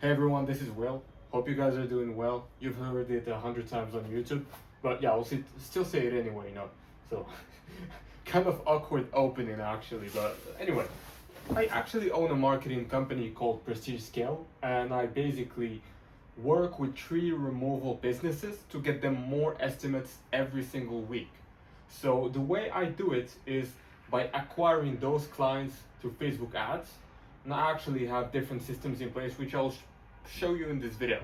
Hey everyone, this is Will. Hope you guys are doing well. You've heard it 100 times on YouTube, but yeah, I'll still say it anyway, So, kind of awkward opening actually, but anyway. I actually own a marketing company called Prestige Scale, and I basically work with tree removal businesses to get them more estimates every single week. So the way I do it is by acquiring those clients through Facebook ads, and I actually have different systems in place which I'll show you in this video.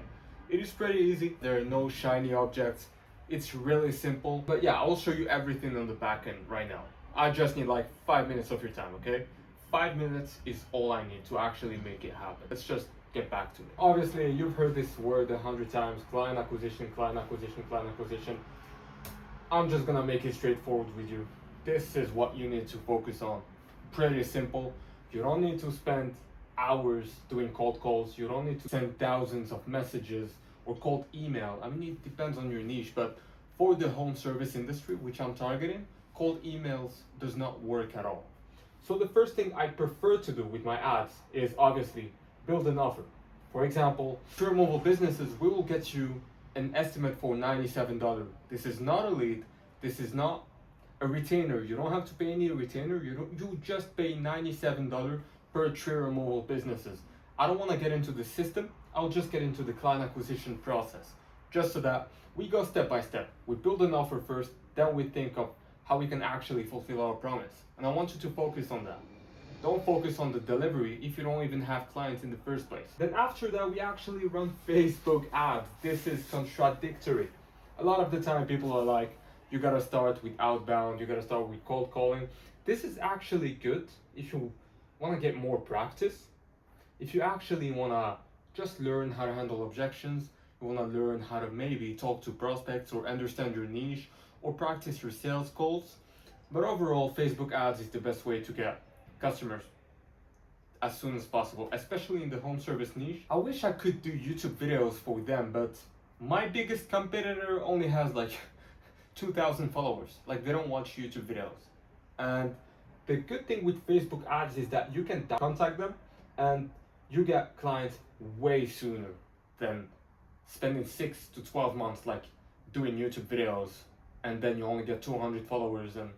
It is pretty easy. There are no shiny objects. It's really simple. But yeah, I'll show you everything on the back end right now. I just need like 5 minutes of your time, okay? 5 minutes is all I need to actually make it happen. Let's just get back to it. Obviously, you've heard this word 100 times, client acquisition, client acquisition, client acquisition. I'm just gonna make it straightforward with you. This is what you need to focus on. Pretty simple. You don't need to spend hours doing cold calls. You don't need to send thousands of messages or cold email. I mean, it depends on your niche, but for the home service industry, which I'm targeting, cold emails does not work at all. So the first thing I prefer to do with my ads is obviously build an offer. For example, tree removal businesses, we will get you an estimate for $97. This is not a lead. This is not a retainer. You don't have to pay any retainer. You just pay $97 per tree removal businesses. I don't want to get into the system. I'll just get into the client acquisition process, just so that we go step by step. We build an offer first, then we think of how we can actually fulfill our promise. And I want you to focus on that. Don't focus on the delivery if you don't even have clients in the first place. Then after that, we actually run Facebook ads. This is contradictory. A lot of the time people are like, you gotta start with outbound, you gotta start with cold calling. This is actually good if you wanna get more practice. If you actually wanna just learn how to handle objections, you wanna learn how to maybe talk to prospects or understand your niche or practice your sales calls. But overall, Facebook ads is the best way to get customers as soon as possible, especially in the home service niche. I wish I could do YouTube videos for them, but my biggest competitor only has like 2,000 followers. Like, they don't watch YouTube videos. And the good thing with Facebook ads is that you can contact them and you get clients way sooner than spending 6 to 12 months like doing YouTube videos, and then you only get 200 followers, and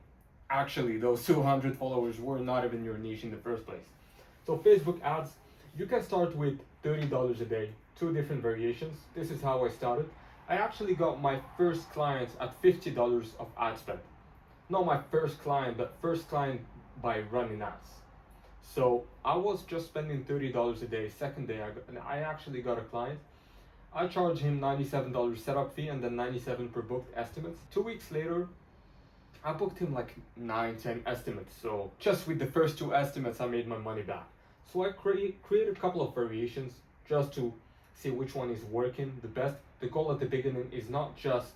actually those 200 followers were not even your niche in the first place. So Facebook ads, you can start with $30 a day, 2 different variations. This is how I started. I actually got my first clients at $50 of ad spend. Not my first client, but first client by running ads. So I was just spending $30 a day. Second day, I actually got a client. I charged him $97 setup fee and then $97 per booked estimates. 2 weeks later, I booked him like 9-10 estimates. So just with the first 2 estimates, I made my money back. So I created a couple of variations just to see which one is working the best. The goal at the beginning is not just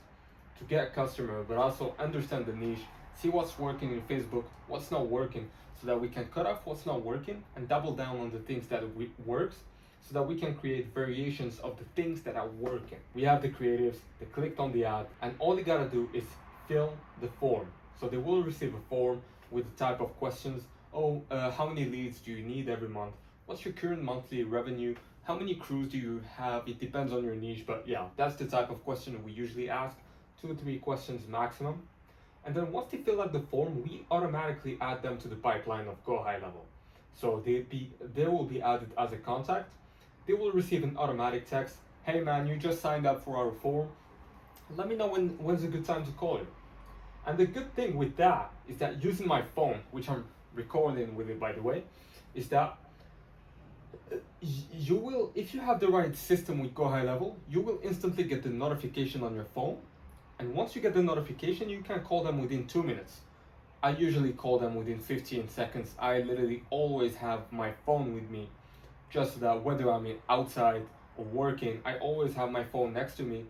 to get a customer, but also understand the niche, see what's working in Facebook, what's not working, so that we can cut off what's not working and double down on the things that works, so that we can create variations of the things that are working. We have the creatives, they clicked on the ad, and all they gotta do is fill the form. So they will receive a form with the type of questions. How many leads do you need every month? What's your current monthly revenue? How many crews do you have? It depends on your niche, but yeah, that's the type of question we usually ask. 2-3 questions maximum. And then once they fill out the form, we automatically add them to the pipeline of Go High Level. So they will be added as a contact. They will receive an automatic text. Hey man, you just signed up for our form. Let me know when's a good time to call you. And the good thing with that is that using my phone, which I'm recording with it by the way, is that you will, if you have the right system with Go High Level, you will instantly get the notification on your phone. And once you get the notification, you can call them within 2 minutes. I usually call them within 15 seconds. I literally always have my phone with me, just so that whether I'm outside or working, I always have my phone next to me,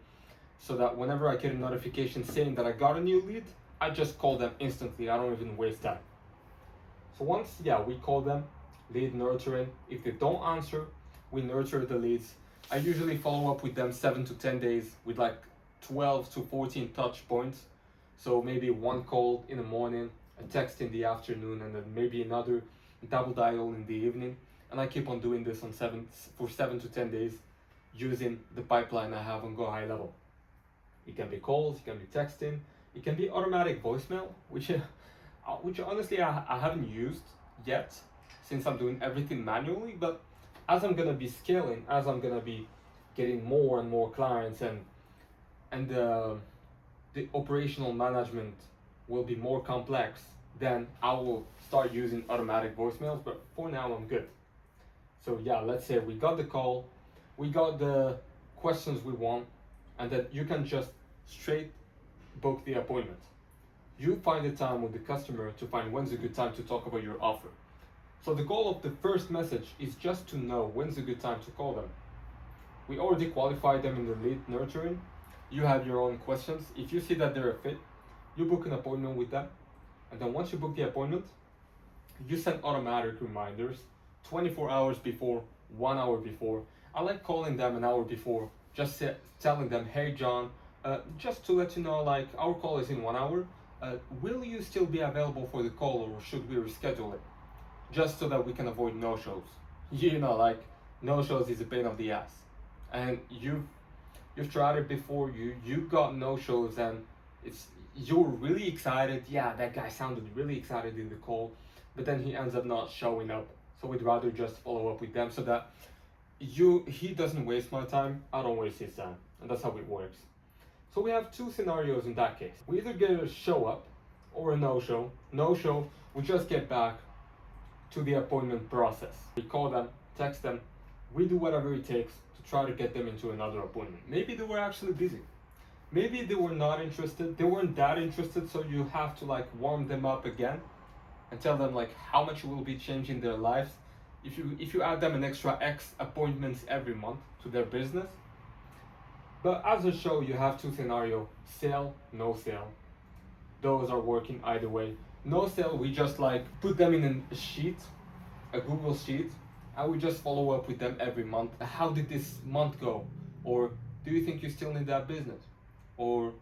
so that whenever I get a notification saying that I got a new lead, I just call them instantly. I don't even waste time. So once, we call them, lead nurturing. If they don't answer, we nurture the leads. I usually follow up with them 7 to 10 days with like 12 to 14 touch points. So maybe 1 call in the morning, a text in the afternoon, and then maybe another double dial in the evening. and I keep on doing this for 7 to 10 days using the pipeline I have on Go High Level. It can be calls, it can be texting, it can be automatic voicemail, which honestly I haven't used yet since I'm doing everything manually. But as I'm gonna be scaling, as I'm gonna be getting more and more clients, and the operational management will be more complex, then I will start using automatic voicemails. But for now, I'm good. So yeah, let's say we got the call, we got the questions we want, and then you can just straight book the appointment. You find the time with the customer to find when's a good time to talk about your offer. So the goal of the first message is just to know when's a good time to call them. We already qualified them in the lead nurturing. You have your own questions. If you see that they're a fit, you book an appointment with them. And then once you book the appointment, you send automatic reminders 24 hours before, 1 hour before. I like calling them an hour before, just telling them, hey John, just to let you know, like, our call is in 1 hour. Will you still be available for the call, or should we reschedule it? Just so that we can avoid no-shows. You know, like, no-shows is a pain of the ass. And you've tried it before, you got no-shows, and you're really excited. Yeah, that guy sounded really excited in the call, but then he ends up not showing up. So we'd rather just follow up with them so that he doesn't waste my time, I don't waste his time. And that's how it works. So we have two scenarios in that case. We either get a show up or a no-show. No-show, we just get back to the appointment process. We call them, text them, we do whatever it takes to try to get them into another appointment. Maybe they were actually busy. Maybe they were not interested. They weren't that interested, so you have to like warm them up again and tell them like how much you will be changing their lives if you add them an extra X appointments every month to their business. But as a show, you have two scenarios: sale, no sale. Those are working either way. No sale, we just like put them in a sheet, a Google sheet, and we just follow up with them every month. How did this month go? Or do you think you still need that business? Or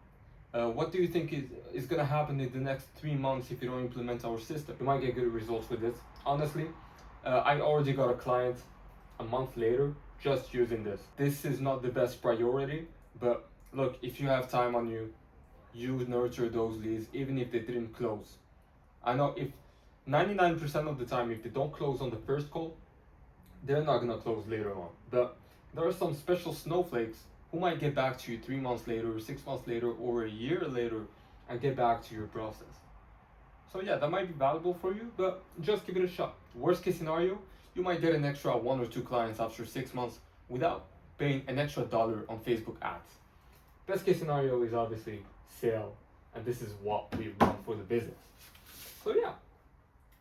what do you think is gonna happen in the next 3 months if you don't implement our system? You might get good results with this. Honestly, I already got a client a month later just using this. This is not the best priority, but look, if you have time on you, you nurture those leads even if they didn't close. I know if 99% of the time, if they don't close on the first call, they're not gonna close later on. But there are some special snowflakes who might get back to you 3 months later, 6 months later, or a year later and get back to your process. So yeah, that might be valuable for you, but just give it a shot. Worst case scenario, you might get an extra 1 or 2 clients after 6 months without paying an extra $1 on Facebook ads. Best case scenario is obviously sale, and this is what we want for the business. So yeah,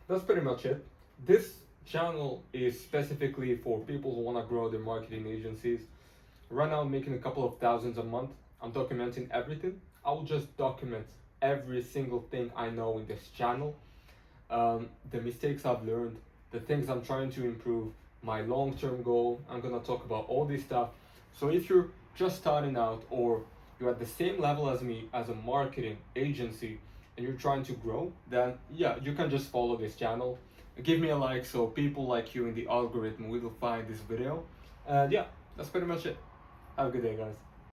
that's pretty much it. This channel is specifically for people who want to grow their marketing agencies. Right now I'm making a couple of thousands a month. I'm documenting everything. I will just document every single thing I know in this channel, the mistakes I've learned, the things I'm trying to improve, my long-term goal. I'm gonna talk about all this stuff. So if you're just starting out, or you're at the same level as me as a marketing agency and you're trying to grow, then yeah, you can just follow this channel. Give me a like so people like you in the algorithm will find this video. And yeah, that's pretty much it. Have a good day, guys.